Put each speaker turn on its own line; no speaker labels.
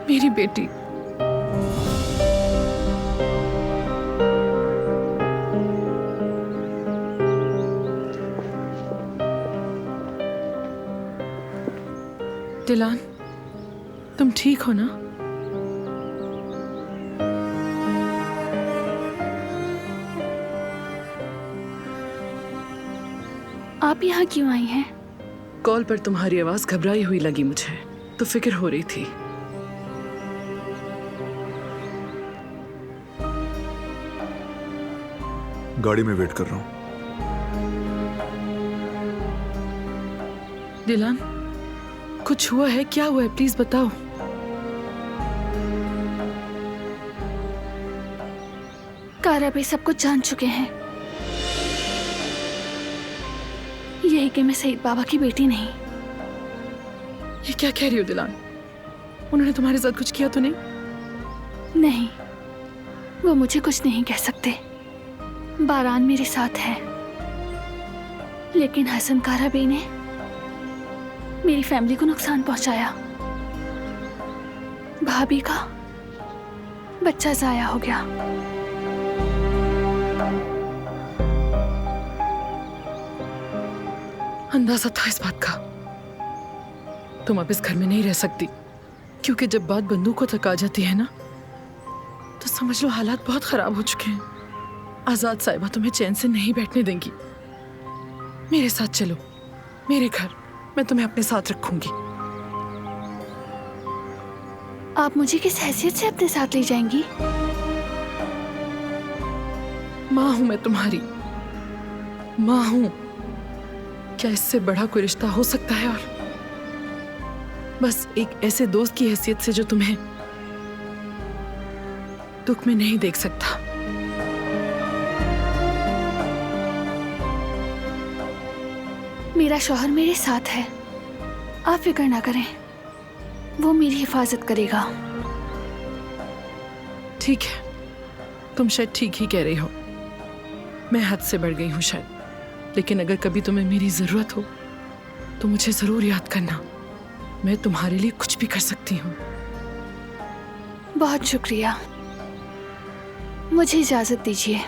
मेरी बेटी। दिलान, तुम ठीक हो ना?
आप यहाँ क्यों आई हैं?
कॉल पर तुम्हारी आवाज घबराई हुई लगी मुझे, तो फिक्र हो रही थी।
गाड़ी में वेट कर रहा हूँ।
दिलान, कुछ हुआ है? क्या हुआ है? प्लीज बताओ।
कारा भी सब कुछ जान चुके हैं। यही कि मैं सईद बाबा की बेटी नहीं।
ये क्या कह रही हो दिलान? उन्होंने तुम्हारे साथ कुछ किया तो नहीं?
नहीं, वो मुझे कुछ नहीं कह सकते। बारान मेरे साथ है, लेकिन हसन कारा बे ने मेरी फैमिली को नुकसान पहुंचाया। भाभी का बच्चा जाया हो गया।
अंदाजा था इस बात का। तुम अब इस घर में नहीं रह सकती, क्योंकि जब बात बंदूकों तक आ जाती है ना, तो समझ लो हालात बहुत खराब हो चुके हैं। आजाद साहिबा तुम्हें चैन से नहीं बैठने देंगी। मेरे साथ चलो, मेरे घर। मैं तुम्हें अपने साथ रखूंगी।
आप मुझे किस हैसियत से अपने साथ ले जाएंगी?
माँ हूं मैं तुम्हारी, माँ हूं। क्या इससे बड़ा कोई रिश्ता हो सकता है? और बस एक ऐसे दोस्त की हैसियत से जो तुम्हें दुख में नहीं देख सकता।
मेरा शौहर मेरे साथ है, आप फिक्र ना करें, वो मेरी हिफाजत करेगा।
ठीक है, तुम शायद ठीक ही कह रही हो। मैं हद से बढ़ गई हूं शायद, लेकिन अगर कभी तुम्हें मेरी जरूरत हो तो मुझे जरूर याद करना। मैं तुम्हारे लिए कुछ भी कर सकती हूँ।
बहुत शुक्रिया, मुझे इजाजत दीजिए।